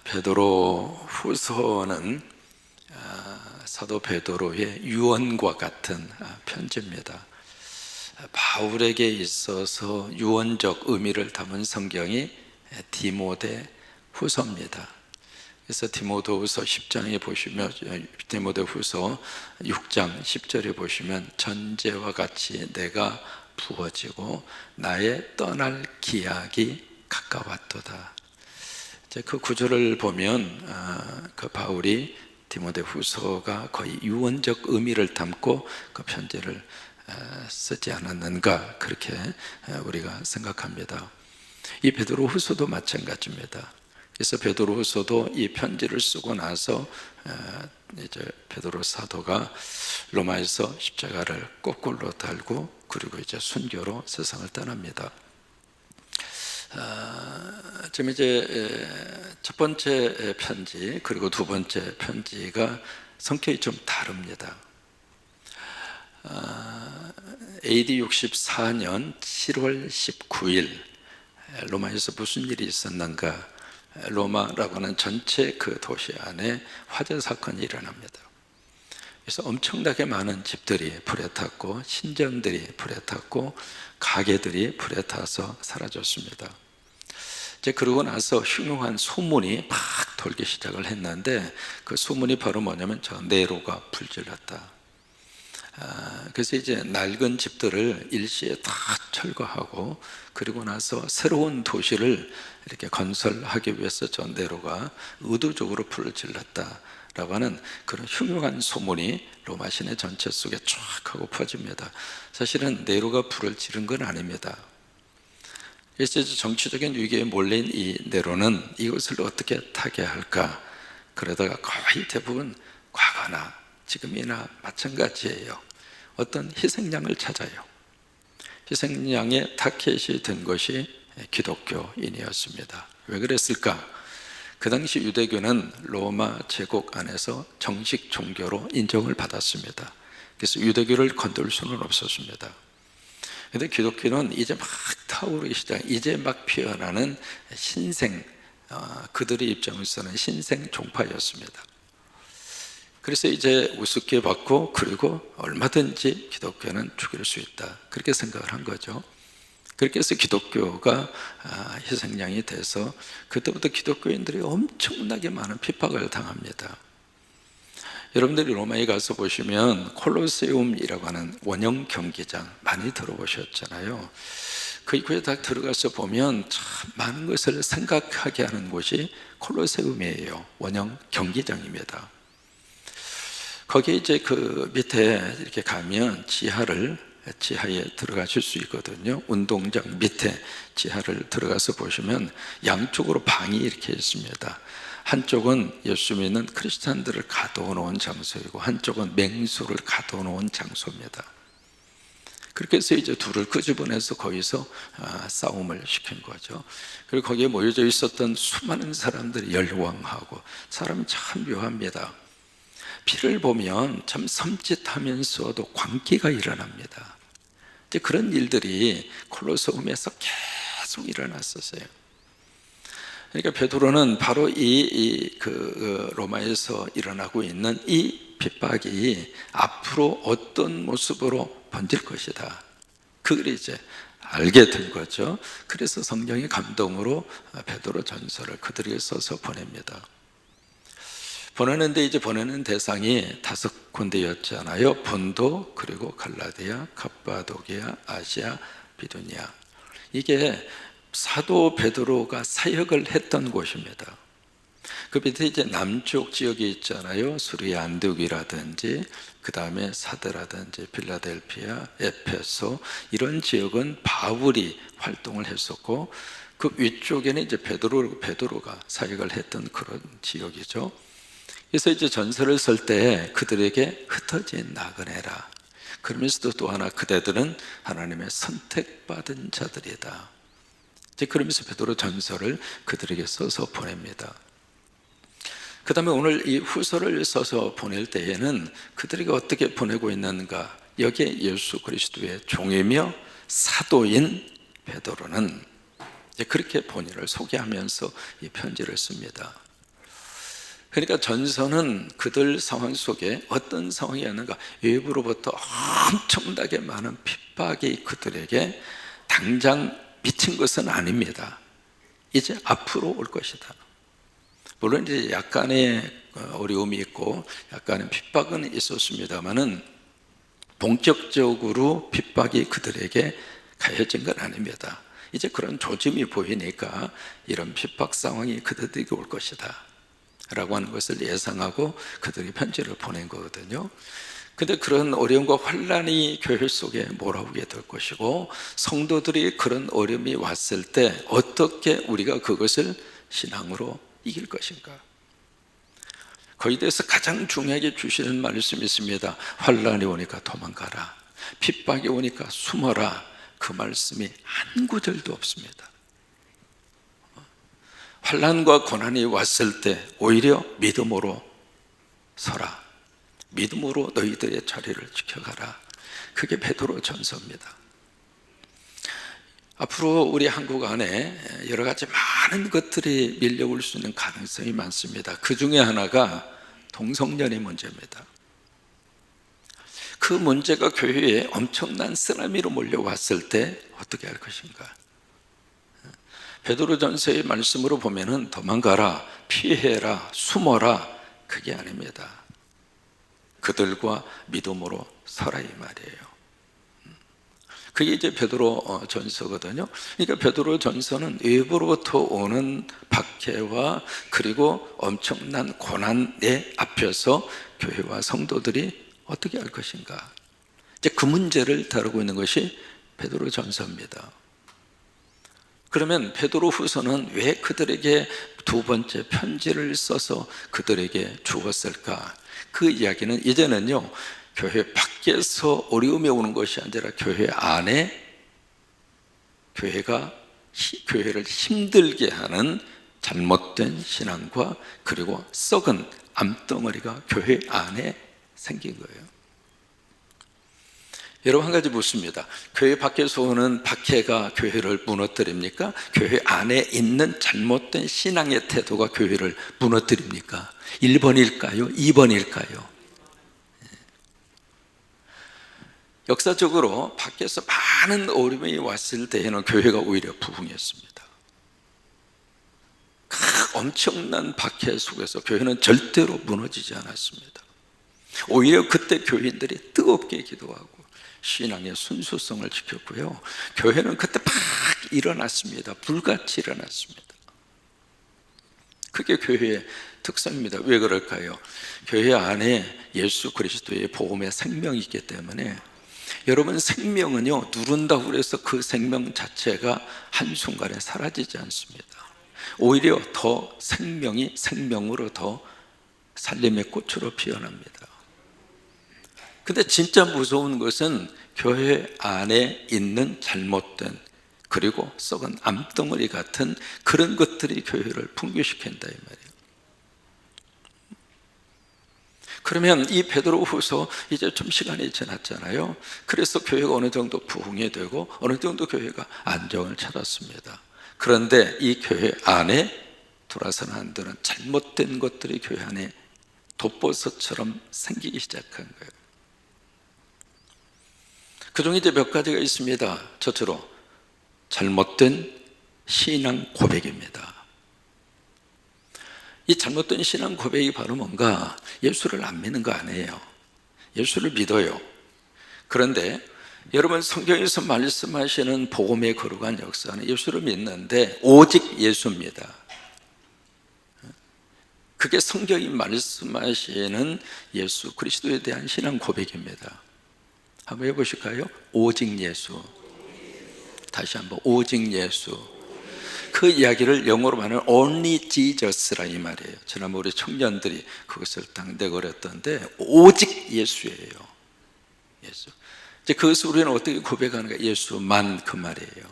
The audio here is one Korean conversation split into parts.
베드로 후서는 사도 베드로의 유언과 같은 편지입니다. 바울에게 있어서 유언적 의미를 담은 성경이 디모데 후서입니다. 그래서 디모데후서 10장에 보시면, 디모데후서 6장 10절에 보시면 전제와 같이 내가 부어지고 나의 떠날 기약이 가까웠도다. 그 구절을 보면 그 바울이 디모데후서가 거의 유언적 의미를 담고 그 편지를 쓰지 않았는가, 그렇게 우리가 생각합니다. 이 베드로후서도 마찬가지입니다. 그래서 베드로후서도 이 편지를 쓰고 나서 이제 베드로 사도가 로마에서 십자가를 거꾸로 달고 그리고 이제 순교로 세상을 떠납니다. 지금 이제 첫 번째 편지 그리고 두 번째 편지가 성격이 좀 다릅니다. AD 64년 7월 19일 로마에서 무슨 일이 있었는가? 로마라고 하는 전체 그 도시 안에 화재 사건이 일어납니다. 그래서 엄청나게 많은 집들이 불에 탔고 신전들이 불에 탔고 가게들이 불에 타서 사라졌습니다. 이제 그러고 나서 흉흉한 소문이 막 돌기 시작을 했는데, 그 소문이 바로 뭐냐면 저 네로가 불질렀다. 그래서 이제 낡은 집들을 일시에 다 철거하고 그리고 나서 새로운 도시를 이렇게 건설하기 위해서 저 네로가 의도적으로 불을 질렀다라고 하는 그런 흉흉한 소문이 로마 시내 전체 속에 쫙 하고 퍼집니다. 사실은 네로가 불을 지른 건 아닙니다. 그래서 정치적인 위기에 몰린 이 네로는 이것을 어떻게 타개할까, 그러다가 거의 대부분 과거나 지금이나 마찬가지예요. 어떤 희생양을 찾아요. 희생양의 타켓이 된 것이 기독교인이었습니다. 왜 그랬을까? 그 당시 유대교는 로마 제국 안에서 정식 종교로 인정을 받았습니다. 그래서 유대교를 건들 수는 없었습니다. 그런데 기독교는 이제 막 타오르기 시작, 이제 막 피어나는 신생, 그들의 입장에서는 신생 종파였습니다. 그래서 이제 우습게 받고 그리고 얼마든지 기독교는 죽일 수 있다, 그렇게 생각을 한 거죠. 그렇게 해서 기독교가 희생양이 돼서 그때부터 기독교인들이 엄청나게 많은 핍박을 당합니다. 여러분들이 로마에 가서 보시면 콜로세움이라고 하는 원형 경기장 많이 들어보셨잖아요. 그 입구에 딱 들어가서 보면 참 많은 것을 생각하게 하는 곳이 콜로세움이에요. 원형 경기장입니다. 거기에 이제 그 밑에 이렇게 가면 지하에 들어가실 수 있거든요. 운동장 밑에 지하를 들어가서 보시면 양쪽으로 방이 이렇게 있습니다. 한쪽은 예수 믿는 크리스찬들을 가둬놓은 장소이고 한쪽은 맹수를 가둬놓은 장소입니다. 그렇게 해서 이제 둘을 끄집어내서 거기서 싸움을 시킨 거죠. 그리고 거기에 모여져 있었던 수많은 사람들이 열광하고, 사람이 참 묘합니다. 피를 보면 참 섬찟하면서도 광기가 일어납니다. 이제 그런 일들이 콜로세움에서 계속 일어났었어요. 그러니까 베드로는 바로 로마에서 일어나고 있는 이 핍박이 앞으로 어떤 모습으로 번질 것이다, 그걸 이제 알게 된 거죠. 그래서 성령의 감동으로 베드로 전서를 그들에게 써서 보냅니다. 보내는데 이제 보내는 대상이 5군데였잖아요. 본도, 그리고 갈라디아, 갑바도기아, 아시아, 비두니아. 이게 사도 베드로가 사역을 했던 곳입니다. 그 밑에 이제 남쪽 지역이 있잖아요. 수리아 안디옥이라든지 그 다음에 사드라든지 필라델피아, 에페소, 이런 지역은 바울이 활동을 했었고, 그 위쪽에는 이제 베드로가 사역을 했던 그런 지역이죠. 그래서 이제 전서를 쓸 때 그들에게 흩어진 나그네라, 그러면서도 또 하나 그대들은 하나님의 선택받은 자들이다. 이제 그러면서 베드로 전서를 그들에게 써서 보냅니다. 그 다음에 오늘 이 후서를 써서 보낼 때에는 그들에게 어떻게 보내고 있는가, 여기에 예수 그리스도의 종이며 사도인 베드로는 이제 그렇게 본인을 소개하면서 이 편지를 씁니다. 그러니까 전서는 그들 상황 속에 어떤 상황이었는가? 외부로부터 엄청나게 많은 핍박이 그들에게 당장 미친 것은 아닙니다. 이제 앞으로 올 것이다. 물론 이제 약간의 어려움이 있고 약간의 핍박은 있었습니다만은 본격적으로 핍박이 그들에게 가해진 건 아닙니다. 이제 그런 조짐이 보이니까 이런 핍박 상황이 그들에게 올 것이다 라고 하는 것을 예상하고 그들이 편지를 보낸 거거든요. 근데 그런 어려움과 환란이 교회 속에 몰아오게 될 것이고, 성도들이 그런 어려움이 왔을 때 어떻게 우리가 그것을 신앙으로 이길 것인가? 거기에 대해서 가장 중요하게 주시는 말씀이 있습니다. 환란이 오니까 도망가라, 핍박이 오니까 숨어라. 그 말씀이 한 구절도 없습니다. 환란과 고난이 왔을 때 오히려 믿음으로 서라, 믿음으로 너희들의 자리를 지켜가라. 그게 베드로 전서입니다. 앞으로 우리 한국 안에 여러 가지 많은 것들이 밀려올 수 있는 가능성이 많습니다. 그 중에 하나가 동성연애 문제입니다. 그 문제가 교회에 엄청난 쓰나미로 몰려왔을 때 어떻게 할 것인가? 베드로전서의 말씀으로 보면은 도망가라, 피해라, 숨어라, 그게 아닙니다. 그들과 믿음으로 서라, 이 말이에요. 그게 이제 베드로 전서거든요. 그러니까 베드로 전서는 외부로부터 오는 박해와 그리고 엄청난 고난에 앞에서 교회와 성도들이 어떻게 할 것인가, 이제 그 문제를 다루고 있는 것이 베드로 전서입니다. 그러면 베드로 후서는 왜 그들에게 두 번째 편지를 써서 그들에게 주었을까? 그 이야기는 이제는요, 교회 밖에서 어려움이 오는 것이 아니라 교회 안에 교회를 힘들게 하는 잘못된 신앙과 그리고 썩은 암덩어리가 교회 안에 생긴 거예요. 여러분, 한 가지 묻습니다. 교회 밖에서 오는 박해가 교회를 무너뜨립니까? 교회 안에 있는 잘못된 신앙의 태도가 교회를 무너뜨립니까? 1번일까요? 2번일까요? 역사적으로 밖에서 많은 어려움이 왔을 때에는 교회가 오히려 부흥했습니다. 엄청난 박해 속에서 교회는 절대로 무너지지 않았습니다. 오히려 그때 교인들이 뜨겁게 기도하고 신앙의 순수성을 지켰고요, 교회는 그때 막 일어났습니다. 불같이 일어났습니다. 그게 교회의 특성입니다. 왜 그럴까요? 교회 안에 예수 그리스도의 복음의 생명이 있기 때문에. 여러분, 생명은요, 누른다고 해서 그 생명 자체가 한순간에 사라지지 않습니다. 오히려 더 생명이 생명으로 더 살림의 꽃으로 피어납니다. 근데 진짜 무서운 것은 교회 안에 있는 잘못된 그리고 썩은 암덩어리 같은 그런 것들이 교회를 붕괴시킨다, 이 말이에요. 그러면 이 베드로후서 이제 좀 시간이 지났잖아요. 그래서 교회가 어느 정도 부흥이 되고 어느 정도 교회가 안정을 찾았습니다. 그런데 이 교회 안에 돌아서는 안 되는 잘못된 것들이 교회 안에 돋보석처럼 생기기 시작한 거예요. 그중에 이제 몇 가지가 있습니다. 첫째로 잘못된 신앙 고백입니다. 이 잘못된 신앙 고백이 바로 뭔가, 예수를 안 믿는 거 아니에요. 예수를 믿어요. 그런데 여러분, 성경에서 말씀하시는 복음의 거룩한 역사는 예수를 믿는데 오직 예수입니다. 그게 성경이 말씀하시는 예수 그리스도에 대한 신앙 고백입니다. 한번 해보실까요? 오직 예수. 다시 한번, 오직 예수. 그 이야기를 영어로 말하면 only Jesus라, 이 말이에요. 지난번 우리 청년들이 그것을 딱 내걸었던데, 오직 예수예요. 예수. 이제 그것을 우리는 어떻게 고백하는가? 예수만, 그 말이에요.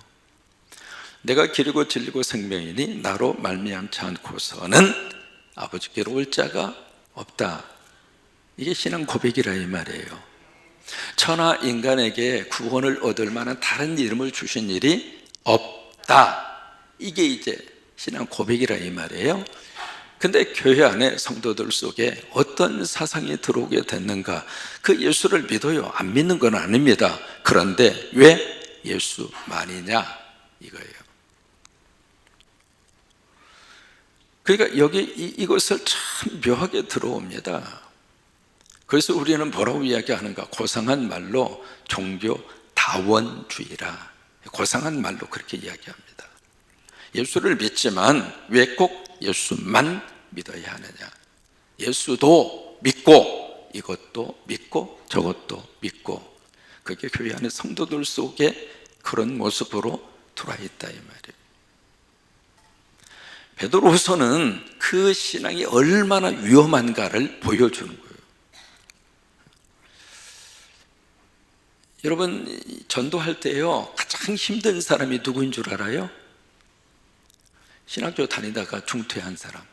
내가 길이고 진리고 생명이니 나로 말미암지 않고서는 아버지께로 올 자가 없다. 이게 신앙 고백이라, 이 말이에요. 천하 인간에게 구원을 얻을 만한 다른 이름을 주신 일이 없다. 이게 이제 신앙 고백이라, 이 말이에요. 근데 교회 안에 성도들 속에 어떤 사상이 들어오게 됐는가? 그 예수를 믿어요? 안 믿는 건 아닙니다. 그런데 왜 예수만이냐? 이거예요. 그러니까 여기 이것을 참 묘하게 들어옵니다. 그래서 우리는 뭐라고 이야기하는가? 고상한 말로 종교 다원주의라. 고상한 말로 그렇게 이야기합니다. 예수를 믿지만 왜 꼭 예수만 믿어야 하느냐? 예수도 믿고 이것도 믿고 저것도 믿고, 그게 교회 안의 성도들 속에 그런 모습으로 들어와 있다 이 말이에요. 베드로후서는 그 신앙이 얼마나 위험한가를 보여주는 거예요. 여러분, 전도할 때요 가장 힘든 사람이 누구인 줄 알아요? 신학교 다니다가 중퇴한 사람.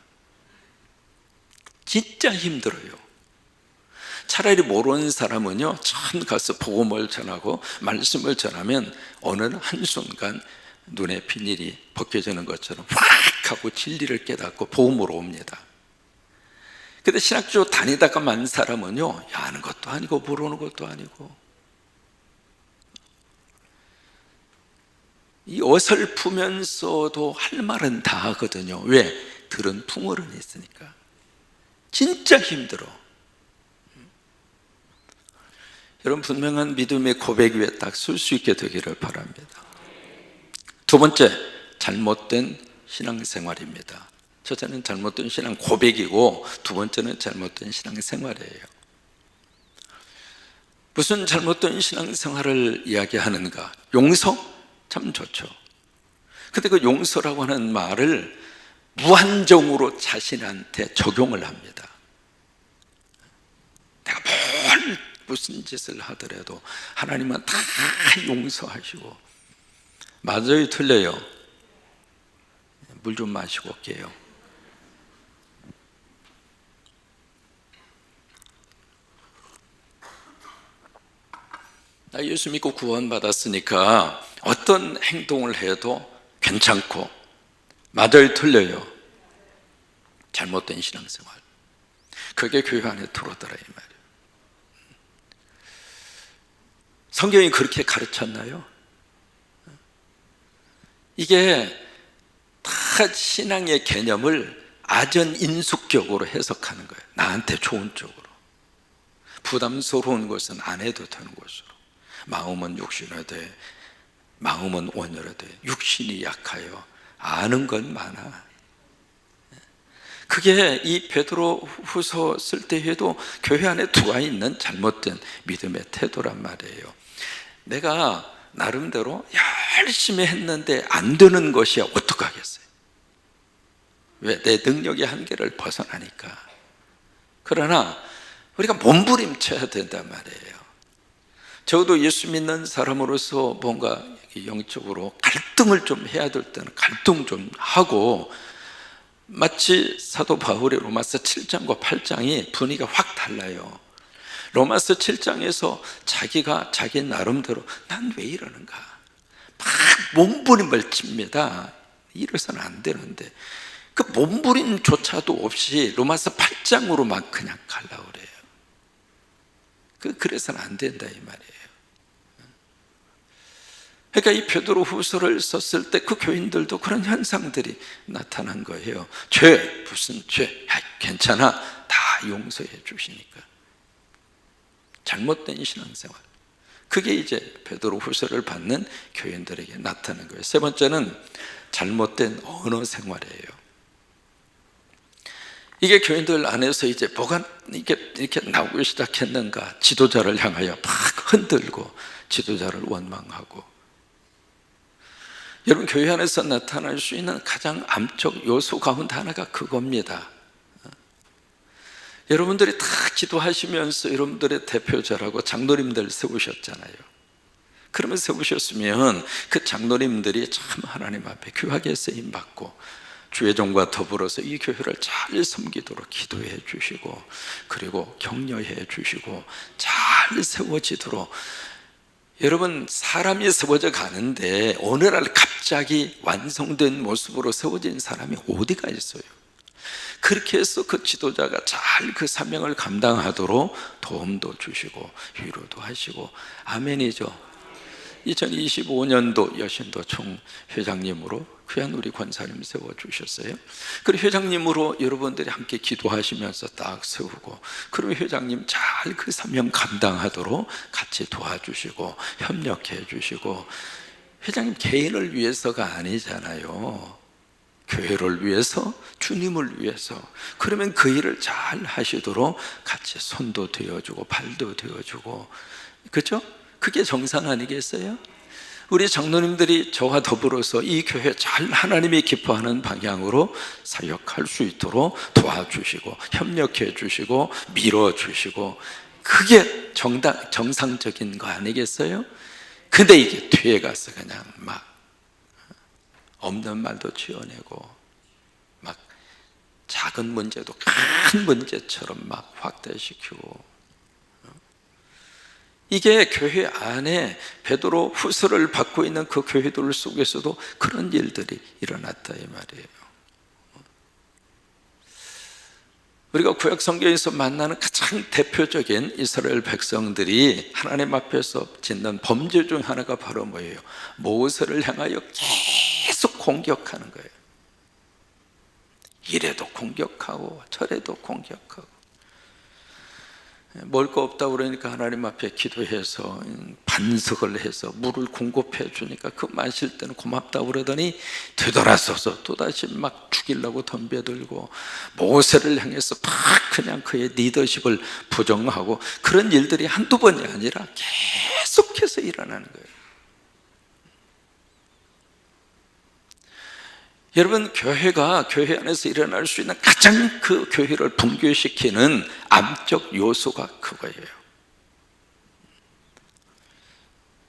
진짜 힘들어요. 차라리 모르는 사람은요 처음 가서 복음을 전하고 말씀을 전하면 어느 한순간 눈에 비닐이 벗겨지는 것처럼 확 하고 진리를 깨닫고 복음으로 옵니다. 근데 신학교 다니다가 만 사람은요 아는 것도 아니고 모르는 것도 아니고 이 어설프면서도 할 말은 다 하거든요. 왜? 들은 풍어는 있으니까. 진짜 힘들어. 여러분, 분명한 믿음의 고백 위에 딱 설 수 있게 되기를 바랍니다. 두 번째, 잘못된 신앙생활입니다. 첫째는 잘못된 신앙 고백이고 두 번째는 잘못된 신앙생활이에요. 무슨 잘못된 신앙생활을 이야기하는가? 용서? 참 좋죠. 근데 그 용서라고 하는 말을 무한정으로 자신한테 적용을 합니다. 내가 무슨 짓을 하더라도 하나님은 다 용서하시고. 맞아요, 틀려요? 물 좀 마시고 올게요. 나 예수 믿고 구원받았으니까 어떤 행동을 해도 괜찮고. 맞아요, 틀려요? 잘못된 신앙생활. 그게 교회 안에 들어오더라 이 말이에요. 성경이 그렇게 가르쳤나요? 이게 다 신앙의 개념을 아전인수격으로 해석하는 거예요. 나한테 좋은 쪽으로. 부담스러운 것은 안 해도 되는 것으로. 마음은 욕심하되 마음은 온유하되 육신이 약하여 아는 건 많아. 그게 이 베드로 후서 쓸 때에도 교회 안에 들어와 있는 잘못된 믿음의 태도란 말이에요. 내가 나름대로 열심히 했는데 안 되는 것이야 어떡하겠어요? 왜? 내 능력의 한계를 벗어나니까. 그러나 우리가 몸부림쳐야 된단 말이에요. 저도 예수 믿는 사람으로서 뭔가 영적으로 갈등을 좀 해야 될 때는 갈등 좀 하고, 마치 사도 바울의 로마서 7장과 8장이 분위기가 확 달라요. 로마서 7장에서 자기가 자기 나름대로 난 왜 이러는가 막 몸부림을 칩니다. 이래서는 안 되는데 그 몸부림조차도 없이 로마서 8장으로 막 그냥 가려고 그래요. 그래서는 안 된다 이 말이에요. 그러니까 이 베드로 후서를 썼을 때 그 교인들도 그런 현상들이 나타난 거예요. 죄, 무슨 죄? 괜찮아. 다 용서해 주시니까. 잘못된 신앙생활. 그게 이제 베드로 후서를 받는 교인들에게 나타난 거예요. 세 번째는 잘못된 언어 생활이에요. 이게 교인들 안에서 이제 뭐가 이렇게 나오기 시작했는가? 지도자를 향하여 막 흔들고 지도자를 원망하고. 여러분, 교회 안에서 나타날 수 있는 가장 암적 요소 가운데 하나가 그겁니다. 여러분들이 다 기도하시면서 여러분들의 대표자라고 장로님들 세우셨잖아요. 그러면 세우셨으면 그 장로님들이 참 하나님 앞에 귀하게 쓰임받고 주의종과 더불어서 이 교회를 잘 섬기도록 기도해 주시고, 그리고 격려해 주시고 잘 세워지도록. 여러분, 사람이 세워져 가는데 어느 날 갑자기 완성된 모습으로 세워진 사람이 어디가 있어요? 그렇게 해서 그 지도자가 잘 그 사명을 감당하도록 도움도 주시고 위로도 하시고, 아멘이죠. 2025년도 여신도 총회장님으로 귀한 우리 권사님 세워주셨어요. 그리고 회장님으로 여러분들이 함께 기도하시면서 딱 세우고, 그러면 회장님 잘 그 사명 감당하도록 같이 도와주시고 협력해 주시고, 회장님 개인을 위해서가 아니잖아요. 교회를 위해서, 주님을 위해서. 그러면 그 일을 잘 하시도록 같이 손도 되어주고 발도 되어주고, 그렇죠? 그게 정상 아니겠어요? 우리 장로님들이 저와 더불어서 이 교회 잘 하나님이 기뻐하는 방향으로 사역할 수 있도록 도와주시고 협력해 주시고 밀어주시고, 그게 정상적인 거 아니겠어요? 근데 이게 뒤에 가서 그냥 막 없는 말도 지어내고, 막 작은 문제도 큰 문제처럼 막 확대시키고, 이게 교회 안에 베드로 후서를 받고 있는 그 교회들 속에서도 그런 일들이 일어났다 이 말이에요. 우리가 구약 성경에서 만나는 가장 대표적인 이스라엘 백성들이 하나님 앞에서 짓는 범죄 중 하나가 바로 뭐예요? 모세를 향하여 계속 공격하는 거예요. 이래도 공격하고 저래도 공격하고, 먹을 거 없다고 그러니까 하나님 앞에 기도해서 반석을 해서 물을 공급해 주니까 그 마실 때는 고맙다고 그러더니 되돌아서서 또다시 막 죽이려고 덤벼들고, 모세를 향해서 막 그냥 그의 리더십을 부정하고, 그런 일들이 한두 번이 아니라 계속해서 일어나는 거예요. 여러분, 교회가 교회 안에서 일어날 수 있는 가장 그 교회를 붕괴시키는 암적 요소가 그거예요.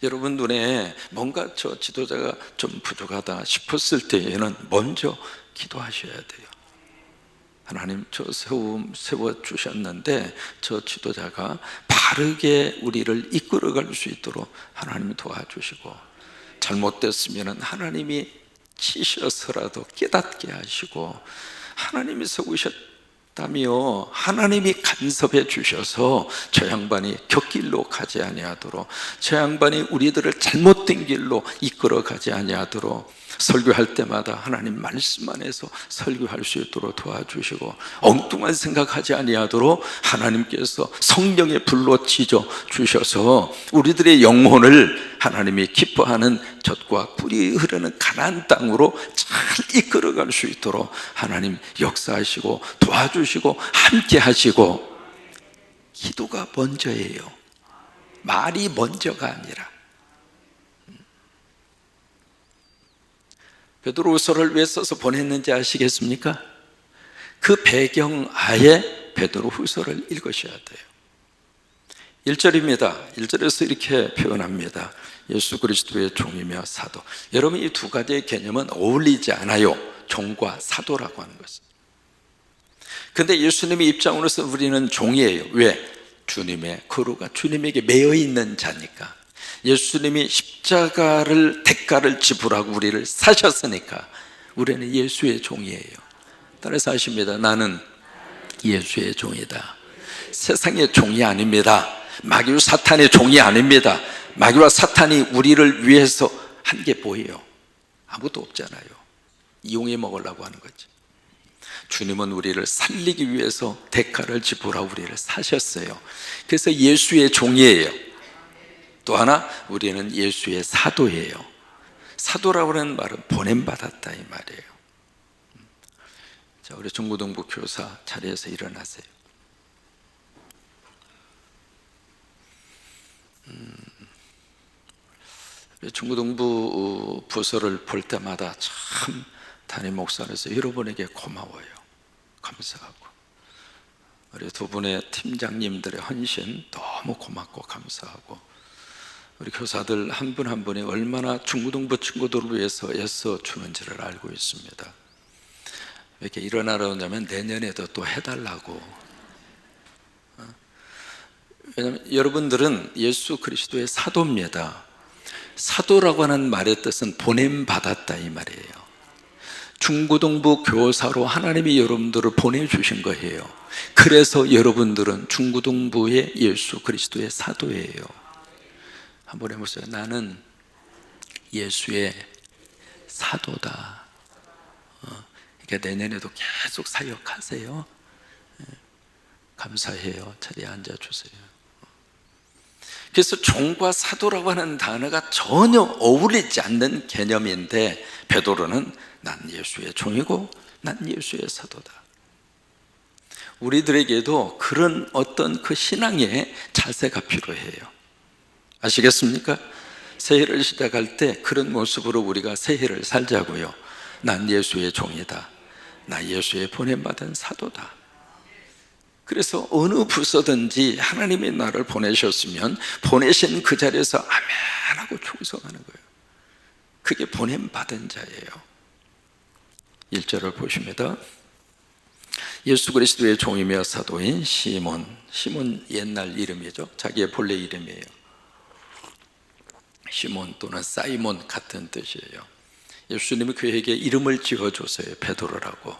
여러분 눈에 뭔가 저 지도자가 좀 부족하다 싶었을 때에는 먼저 기도하셔야 돼요. 하나님, 저 세워주셨는데 저 지도자가 바르게 우리를 이끌어갈 수 있도록 하나님이 도와주시고, 잘못됐으면 하나님이 치셔서라도 깨닫게 하시고, 하나님이 세우셨다며 하나님이 간섭해 주셔서 저 양반이 곁길로 가지 아니하도록, 저 양반이 우리들을 잘못된 길로 이끌어 가지 아니하도록, 설교할 때마다 하나님 말씀 안에서 설교할 수 있도록 도와주시고, 엉뚱한 생각하지 아니하도록 하나님께서 성령의 불로 지져 주셔서 우리들의 영혼을 하나님이 기뻐하는 젖과 꿀이 흐르는 가나안 땅으로 잘 이끌어갈 수 있도록 하나님 역사하시고 도와주시고 함께 하시고, 기도가 먼저예요. 말이 먼저가 아니라. 베드로후서를 왜 써서 보냈는지 아시겠습니까? 그 배경 하에 베드로후서를 읽으셔야 돼요. 1절입니다. 1절에서 이렇게 표현합니다. 예수 그리스도의 종이며 사도. 여러분, 이 두 가지의 개념은 어울리지 않아요. 종과 사도라고 하는 것은. 근데 예수님의 입장으로서 우리는 종이에요. 왜? 주님의 거루가 주님에게 매여 있는 자니까. 예수님이 십자가를 대가를 지불하고 우리를 사셨으니까 우리는 예수의 종이에요. 따라서 하십니다. 나는 예수의 종이다. 세상의 종이 아닙니다. 마귀와 사탄의 종이 아닙니다. 마귀와 사탄이 우리를 위해서 한 게 뭐예요? 아무것도 없잖아요. 이용해 먹으려고 하는 거지. 주님은 우리를 살리기 위해서 대가를 지불하고 우리를 사셨어요. 그래서 예수의 종이에요. 또 하나, 우리는 예수의 사도예요. 사도라고 하는 말은 보냄받았다 이 말이에요. 자, 우리 중고등부 교사 자리에서 일어나세요. 중고등부 부서를 볼 때마다 참 담임 목사로서 여러분에게 고마워요. 감사하고, 우리 두 분의 팀장님들의 헌신 너무 고맙고 감사하고, 우리 교사들 한 분 한 분이 얼마나 중고등부 친구들을 위해서 애써 주는지를 알고 있습니다. 왜 이렇게 일어나러 오냐면 내년에도 또 해달라고. 왜냐하면 여러분들은 예수 그리스도의 사도입니다. 사도라고 하는 말의 뜻은 보냄받았다 이 말이에요. 중고등부 교사로 하나님이 여러분들을 보내주신 거예요. 그래서 여러분들은 중고등부의 예수 그리스도의 사도예요. 한번 해보세요. 나는 예수의 사도다. 그러니까 내년에도 계속 사역하세요. 감사해요. 자리에 앉아주세요. 그래서 종과 사도라고 하는 단어가 전혀 어울리지 않는 개념인데, 베드로는 난 예수의 종이고 난 예수의 사도다. 우리들에게도 그런 어떤 그 신앙의 자세가 필요해요. 아시겠습니까? 새해를 시작할 때 그런 모습으로 우리가 새해를 살자고요. 난 예수의 종이다. 나 예수의 보냄받은 사도다. 그래서 어느 부서든지 하나님이 나를 보내셨으면 보내신 그 자리에서 아멘 하고 충성하는 거예요. 그게 보냄받은 자예요. 1절을 보십니다. 예수 그리스도의 종이며 사도인 시몬. 시몬 옛날 이름이죠. 자기의 본래 이름이에요. 시몬 또는 사이몬 같은 뜻이에요. 예수님이 그에게 이름을 지어줬어요. 베드로라고.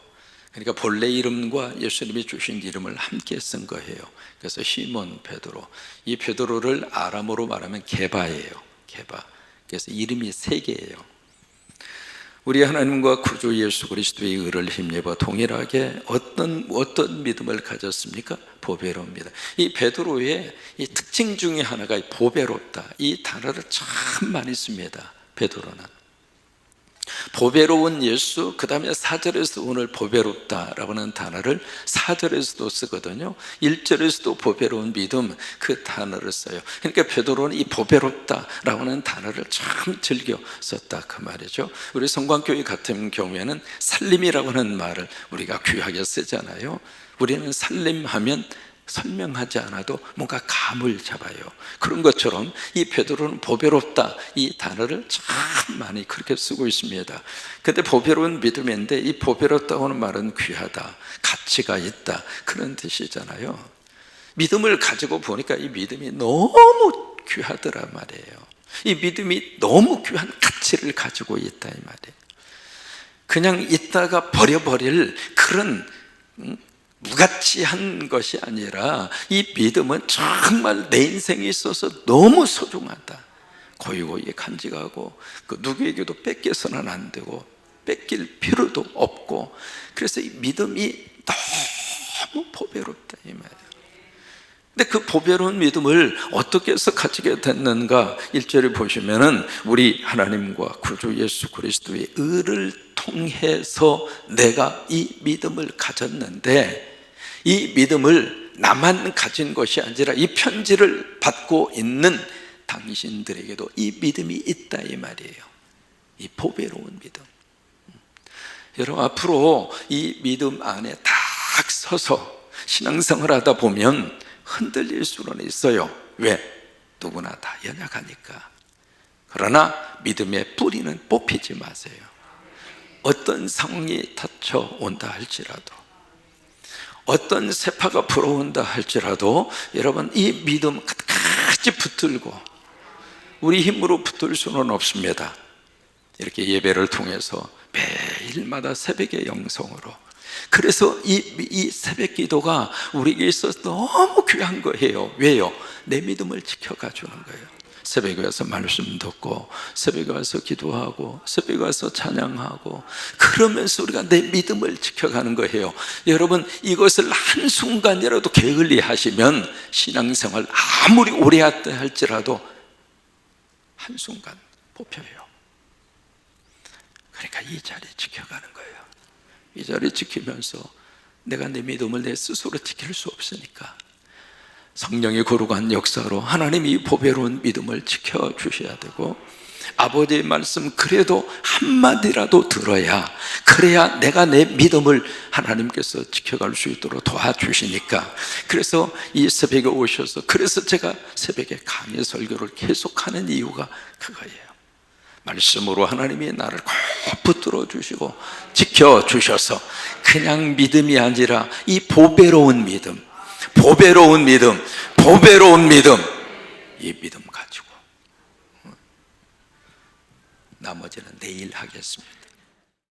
그러니까 본래 이름과 예수님이 주신 이름을 함께 쓴 거예요. 그래서 시몬 베드로. 이 베드로를 아람어로 말하면 게바예요. 게바. 그래서 이름이 3개예요. 우리 하나님과 구주 예수 그리스도의 의를 힘입어 동일하게 어떤 믿음을 가졌습니까? 보배로웁니다. 이 베드로의 이 특징 중에 하나가 보배롭다. 이 단어를 참 많이 씁니다. 베드로는 보배로운 예수, 그 다음에 4절에서 오늘 보배롭다라고 하는 단어를 4절에서도 쓰거든요. 1절에서도 보배로운 믿음, 그 단어를 써요. 그러니까 베드로는 이 보배롭다라고 하는 단어를 참 즐겨 썼다 그 말이죠. 우리 성광교회 같은 경우에는 살림이라고 하는 말을 우리가 귀하게 쓰잖아요. 우리는 살림하면 설명하지 않아도 뭔가 감을 잡아요. 그런 것처럼 이 베드로는 보배롭다 이 단어를 참 많이 그렇게 쓰고 있습니다. 근데 보배로운 믿음인데 이 보배롭다고 하는 말은 귀하다, 가치가 있다 그런 뜻이잖아요. 믿음을 가지고 보니까 이 믿음이 너무 귀하더라 말이에요. 이 믿음이 너무 귀한 가치를 가지고 있다 이 말이에요. 그냥 있다가 버려버릴 그런 무가치한 것이 아니라 이 믿음은 정말 내 인생에 있어서 너무 소중하다. 고이고이 간직하고 그 누구에게도 뺏겨서는 안 되고 뺏길 필요도 없고, 그래서 이 믿음이 너무 보배롭다 이 말이에요. 근데 그 보배로운 믿음을 어떻게 해서 가지게 됐는가? 1절을 보시면은 우리 하나님과 구주 예수 그리스도의 의를 통해서 내가 이 믿음을 가졌는데, 이 믿음을 나만 가진 것이 아니라 이 편지를 받고 있는 당신들에게도 이 믿음이 있다 이 말이에요. 이 보배로운 믿음. 여러분 앞으로 이 믿음 안에 딱 서서 신앙생활 하다 보면 흔들릴 수는 있어요. 왜? 누구나 다 연약하니까. 그러나 믿음의 뿌리는 뽑히지 마세요. 어떤 상황이 닥쳐온다 할지라도, 어떤 세파가 불어온다 할지라도 여러분 이 믿음 끝까지 붙들고, 우리 힘으로 붙들 수는 없습니다. 이렇게 예배를 통해서 매일마다 새벽의 영성으로, 그래서 이 새벽 기도가 우리에게 있어서 너무 귀한 거예요. 왜요? 내 믿음을 지켜가 주는 거예요. 새벽에 와서 말씀 듣고, 새벽에 와서 기도하고, 새벽에 와서 찬양하고, 그러면서 우리가 내 믿음을 지켜가는 거예요. 여러분 이것을 한순간이라도 게을리 하시면 신앙생활 아무리 오래 했다 할지라도 한순간 뽑혀요. 그러니까 이 자리 지켜가는 거예요. 이 자리 지키면서 내가 내 믿음을 내 스스로 지킬 수 없으니까 성령의 거룩한 역사로 하나님이 보배로운 믿음을 지켜주셔야 되고, 아버지의 말씀 그래도 한마디라도 들어야, 그래야 내가 내 믿음을 하나님께서 지켜갈 수 있도록 도와주시니까, 그래서 이 새벽에 오셔서, 그래서 제가 새벽에 강의 설교를 계속하는 이유가 그거예요. 말씀으로 하나님이 나를 꼭 붙들어 주시고 지켜주셔서 그냥 믿음이 아니라 이 보배로운 믿음, 보배로운 믿음, 보배로운 믿음, 이 믿음 가지고 나머지는 내일 하겠습니다.